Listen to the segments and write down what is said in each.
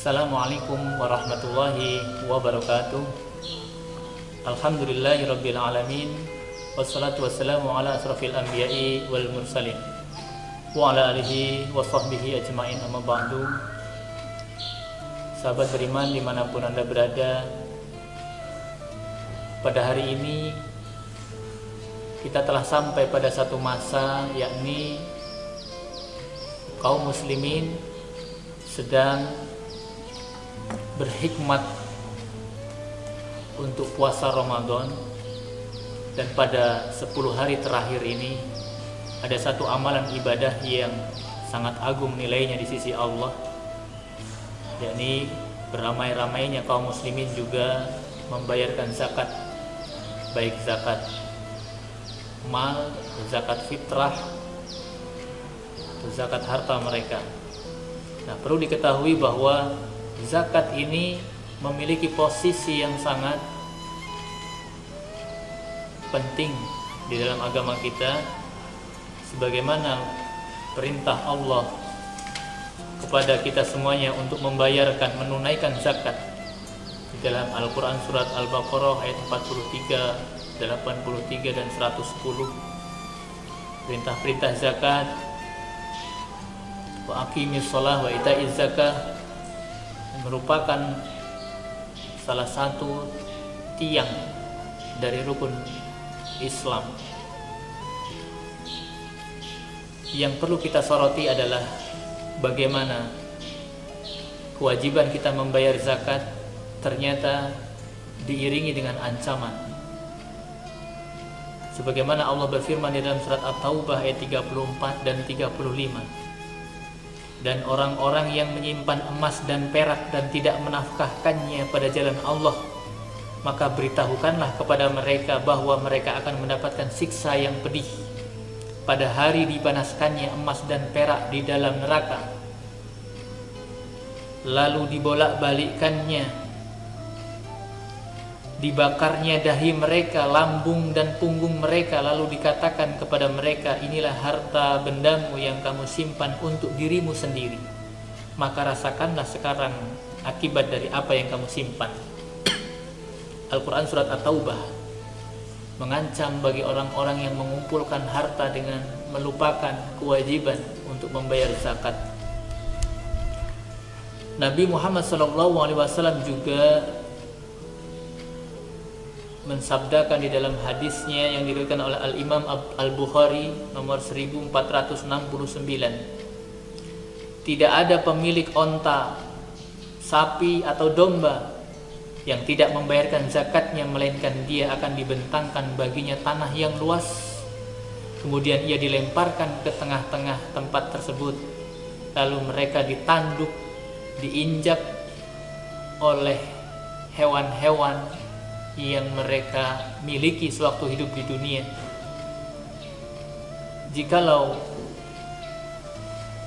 Assalamualaikum warahmatullahi wabarakatuh. Alhamdulillahirabbil alamin. Wassalatu wassalamu ala asrafil anbiya'i wal mursalin wa ala alihi wa sahbihi ajmain, amma ba'du. Sahabat beriman dimanapun Anda berada, pada hari ini kita telah sampai pada satu masa, yakni kaum muslimin sedang berhikmat untuk puasa Ramadan. Dan pada 10 hari terakhir ini ada satu amalan ibadah yang sangat agung nilainya di sisi Allah, yakni beramai-ramainya kaum muslimin juga membayarkan zakat, baik zakat mal, zakat fitrah, atau zakat harta mereka. Nah, perlu diketahui bahwa zakat ini memiliki posisi yang sangat penting di dalam agama kita, sebagaimana perintah Allah kepada kita semuanya untuk membayarkan, menunaikan zakat di dalam Al-Quran surat Al-Baqarah ayat 43, 83 dan 110. Perintah-perintah zakat, wa aqimis shalah wa ita'iz zakah, merupakan salah satu tiang dari rukun Islam. Yang perlu kita soroti adalah bagaimana kewajiban kita membayar zakat ternyata diiringi dengan ancaman. Sebagaimana Allah berfirman di dalam surat At-Taubah ayat 34 dan 35. Dan orang-orang yang menyimpan emas dan perak dan tidak menafkahkannya pada jalan Allah, maka beritahukanlah kepada mereka bahwa mereka akan mendapatkan siksa yang pedih pada hari dipanaskannya emas dan perak di dalam neraka, lalu dibolak-balikkannya, dibakarnya dahi mereka, lambung dan punggung mereka, lalu dikatakan kepada mereka, inilah harta bendamu yang kamu simpan untuk dirimu sendiri, maka rasakanlah sekarang akibat dari apa yang kamu simpan. Al-Quran surat At-Taubah mengancam bagi orang-orang yang mengumpulkan harta dengan melupakan kewajiban untuk membayar zakat. Nabi Muhammad SAW juga mensabdakan di dalam hadisnya yang diriwayatkan oleh Al-Imam Al-Bukhari nomor 1469, tidak ada pemilik onta, sapi atau domba yang tidak membayarkan zakatnya, melainkan dia akan dibentangkan baginya tanah yang luas, kemudian ia dilemparkan ke tengah-tengah tempat tersebut, lalu mereka ditanduk, diinjak oleh hewan-hewan yang mereka miliki sewaktu hidup di dunia. Jikalau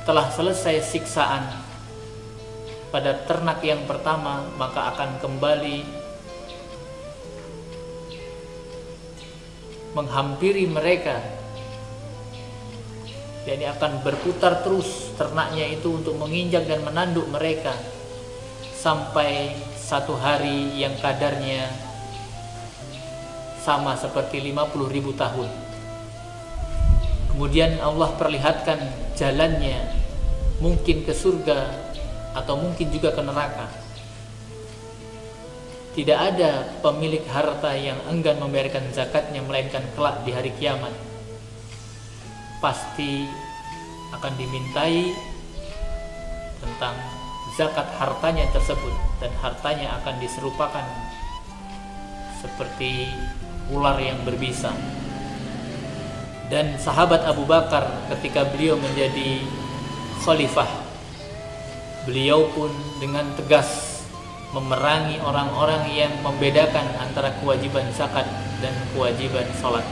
telah selesai siksaan pada ternak yang pertama, maka akan kembali menghampiri mereka, jadi akan berputar terus ternaknya itu untuk menginjak dan menanduk mereka sampai satu hari yang kadarnya sama seperti 50.000 tahun. Kemudian Allah perlihatkan jalannya, mungkin ke surga atau mungkin juga ke neraka. Tidak ada pemilik harta yang enggan membayarkan zakatnya, melainkan kelak di hari kiamat pasti akan dimintai tentang zakat hartanya tersebut, dan hartanya akan diserupakan seperti ular yang berbisa. Dan sahabat Abu Bakar ketika beliau menjadi khalifah, beliau pun dengan tegas memerangi orang-orang yang membedakan antara kewajiban zakat dan kewajiban salat.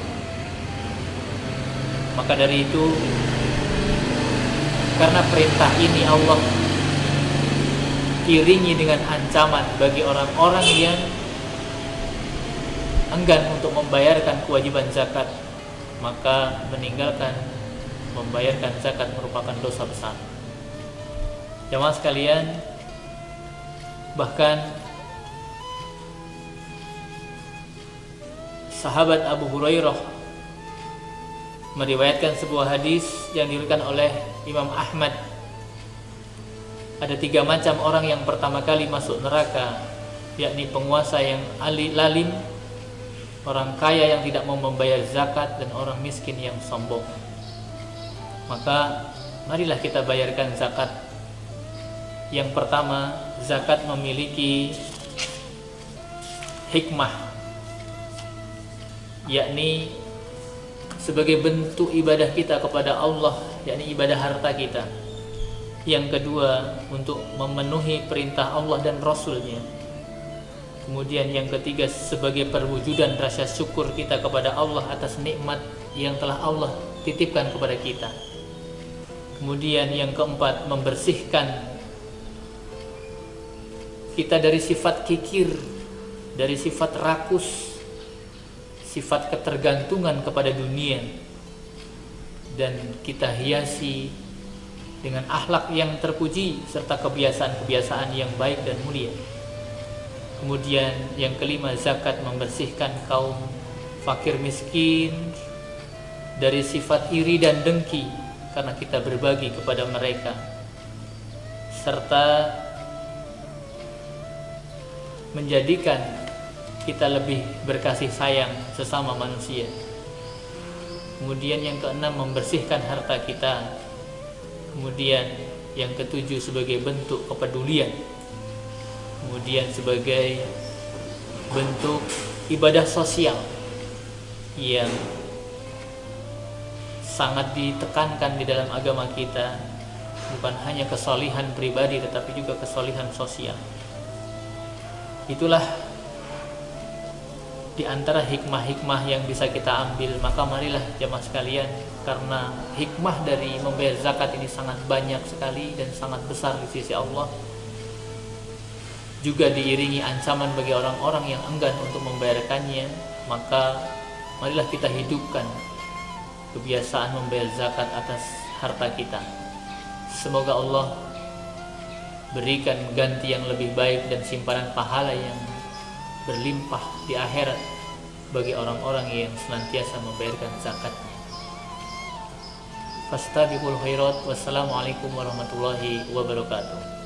Maka dari itu, karena perintah ini Allah iringi dengan ancaman bagi orang-orang yang enggan untuk membayarkan kewajiban zakat, maka meninggalkan membayarkan zakat merupakan dosa besar. Jamaah sekalian, Bahkan sahabat Abu Hurairah meriwayatkan sebuah hadis yang diriwayatkan oleh Imam Ahmad. Ada 3 macam orang yang pertama kali masuk neraka, yakni penguasa yang lalim, orang kaya yang tidak mau membayar zakat, dan orang miskin yang sombong. Maka marilah kita bayarkan zakat. Yang pertama, zakat memiliki hikmah, yakni sebagai bentuk ibadah kita kepada Allah, yakni ibadah harta kita. Yang kedua, untuk memenuhi perintah Allah dan Rasul-Nya. Kemudian yang ketiga, sebagai perwujudan rasa syukur kita kepada Allah atas nikmat yang telah Allah titipkan kepada kita. Kemudian yang keempat, membersihkan kita dari sifat kikir, dari sifat rakus, sifat ketergantungan kepada dunia, dan kita hiasi dengan akhlak yang terpuji serta kebiasaan-kebiasaan yang baik dan mulia. Kemudian yang kelima, zakat membersihkan kaum fakir miskin dari sifat iri dan dengki karena kita berbagi kepada mereka, serta menjadikan kita lebih berkasih sayang sesama manusia. Kemudian yang keenam, membersihkan harta kita. Kemudian yang ketujuh, sebagai bentuk kepedulian. Kemudian sebagai bentuk ibadah sosial yang sangat ditekankan di dalam agama kita, bukan hanya kesolihan pribadi tetapi juga kesolihan sosial. Itulah di antara hikmah-hikmah yang bisa kita ambil. Maka marilah jemaah sekalian, karena hikmah dari membayar zakat ini sangat banyak sekali dan sangat besar di sisi Allah, juga diiringi ancaman bagi orang-orang yang enggan untuk membayarkannya. Maka marilah kita hidupkan kebiasaan membayar zakat atas harta kita. Semoga Allah berikan ganti yang lebih baik dan simpanan pahala yang berlimpah di akhirat bagi orang-orang yang senantiasa membayarkan zakatnya. Fastabiqul khairat. Wassalamualaikum warahmatullahi wabarakatuh.